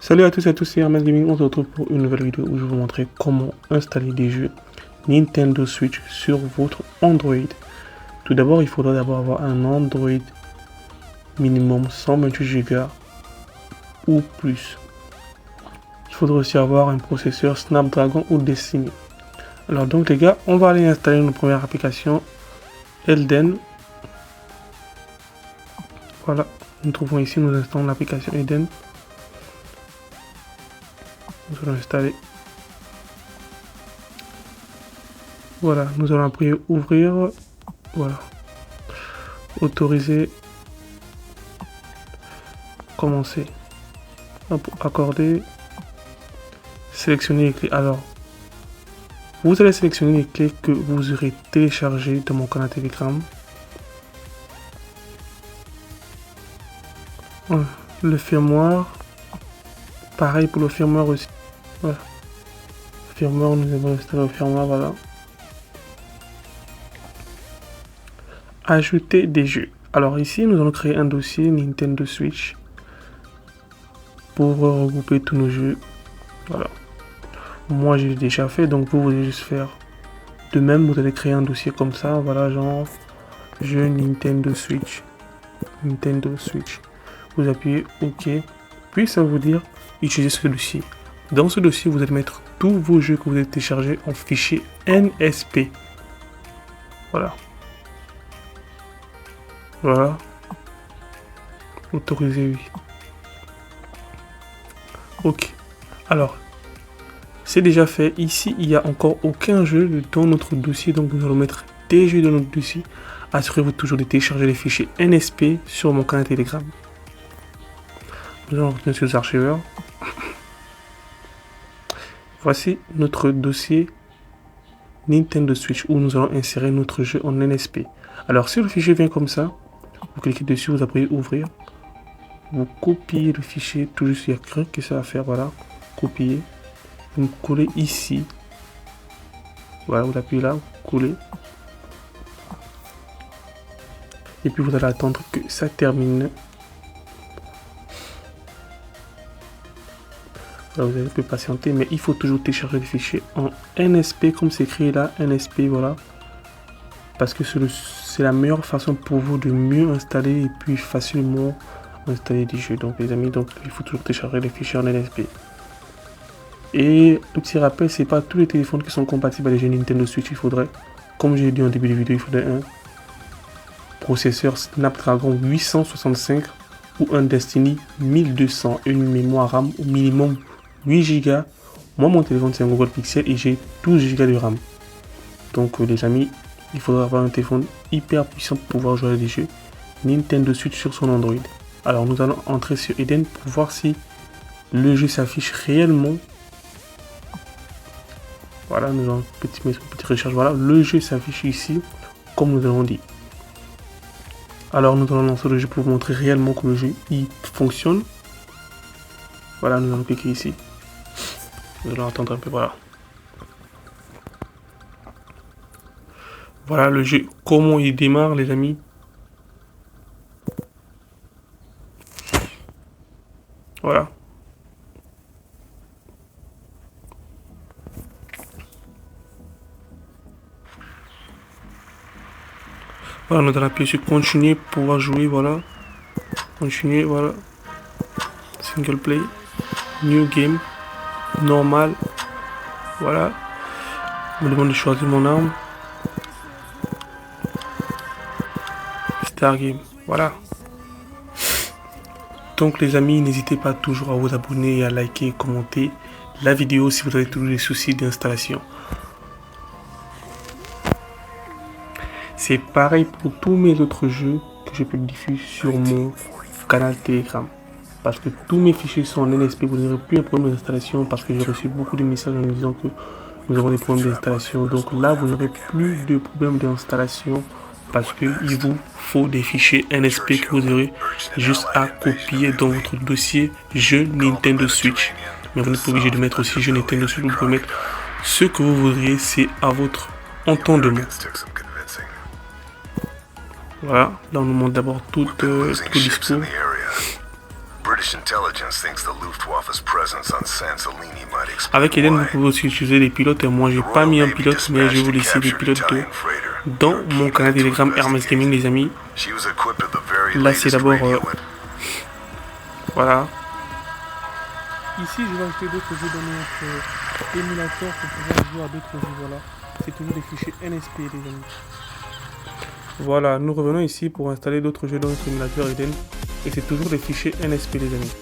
Salut à tous et à tous, c'est Hermès Gaming. On se retrouve pour une nouvelle vidéo où je vais vous montrer comment installer des jeux Nintendo Switch sur votre Android. Tout d'abord, il faudra d'abord avoir un Android minimum 128 Go ou plus. Il faudra aussi avoir un processeur Snapdragon ou Destiny. Alors donc les gars, on va aller installer notre première application Elden. Voilà, nous trouvons ici, nous installons l'application Elden. Nous allons installer. Voilà, nous allons appuyer ouvrir. Voilà. Autoriser. Commencer. Hop, accorder. Sélectionner les clés. Alors, vous allez sélectionner les clés que vous aurez téléchargées de mon canal Telegram. Voilà. Le firmware. Pareil pour le firmware aussi. Voilà. Le firmware, nous allons installer le firmware, voilà. Ajouter des jeux. Alors ici, nous allons créer un dossier Nintendo Switch pour regrouper tous nos jeux. Voilà. Moi, j'ai déjà fait, donc vous allez juste faire de même. Vous allez créer un dossier comme ça, voilà, genre jeu Nintendo Switch. Nintendo Switch. Vous appuyez OK. Puis ça va vous dire utiliser ce dossier. Dans ce dossier, vous allez mettre tous vos jeux que vous avez téléchargés en fichier NSP. Voilà. Voilà. Autoriser, oui. OK. Alors, c'est déjà fait. Ici, il n'y a encore aucun jeu dans notre dossier. Donc, nous allons mettre des jeux dans notre dossier. Assurez-vous toujours de télécharger les fichiers NSP sur mon canal Telegram. Nous allons retourner sur les archiveurs. Voici notre dossier Nintendo Switch où nous allons insérer notre jeu en NSP. Alors, si le fichier vient comme ça, vous cliquez dessus, vous appuyez ouvrir. Vous copiez le fichier, tout juste il y a que ça à faire, voilà. Copier. Vous collez ici. Voilà, vous appuyez là, vous collez. Et puis vous allez attendre que ça termine. Voilà, vous allez patienter, mais il faut toujours télécharger le fichier en NSP, comme c'est écrit là, NSP, voilà. Parce que c'est la meilleure façon pour vous de mieux installer et puis facilement installer des jeux. Donc les amis, donc il faut toujours télécharger les fichiers en NSP. Et un petit rappel, c'est pas tous les téléphones qui sont compatibles avec les jeux Nintendo Switch. Il faudrait, comme j'ai dit en début de vidéo, il faudrait un processeur Snapdragon 865 ou un Destiny 1200 et une mémoire RAM au minimum 8 Go. Moi, mon téléphone, c'est un Google Pixel et j'ai 12 Go de RAM. Donc, les amis, il faudra avoir un téléphone hyper puissant pour pouvoir jouer à des jeux Nintendo Switch sur son Android. Alors, nous allons entrer sur Eden pour voir si le jeu s'affiche réellement. Voilà, nous allons mettre une petite recherche. Voilà, le jeu s'affiche ici, comme nous avons dit. Alors, nous allons lancer le jeu pour vous montrer réellement que le jeu il fonctionne. Voilà, nous allons cliquer ici. Nous allons attendre un peu, voilà. Voilà le jeu, comment il démarre, les amis. Voilà. Voilà, nous allons appuyer sur continuer pour pouvoir jouer, voilà. Continuer, voilà. Single play. New game. Normal. Voilà. Je me demande de choisir mon arme. Star game. Voilà. Donc les amis, n'hésitez pas toujours à vous abonner et à liker et commenter la vidéo si vous avez toujours des soucis d'installation. C'est pareil pour tous mes autres jeux que je peux diffuser sur mon canal Telegram. Parce que tous mes fichiers sont en NSP, vous n'aurez plus un problème d'installation parce que j'ai reçu beaucoup de messages en me disant que nous avons des problèmes d'installation. Donc là, vous n'aurez plus de problèmes d'installation parce qu'il vous faut des fichiers NSP que vous aurez juste à copier dans votre dossier jeu Nintendo Switch. Mais vous n'êtes pas obligé de mettre aussi jeu Nintendo Switch, vous pouvez mettre ce que vous voudriez, c'est à votre entendement. Voilà, là on nous montre d'abord tout le discours. Avec Eden, vous pouvez aussi utiliser des pilotes. Moi, j'ai pas mis un pilote, mais je vais vous laisser des pilotes dans mon canal Telegram Hermès Gaming, les amis. Là, c'est d'abord... voilà. Ici, je vais ajouter d'autres jeux dans notre émulateur pour pouvoir jouer à d'autres jeux. Voilà. C'est toujours des fichiers NSP, les amis. Voilà, nous revenons ici pour installer d'autres jeux dans notre émulateur Eden. Et c'est toujours des fichiers NSP, les amis.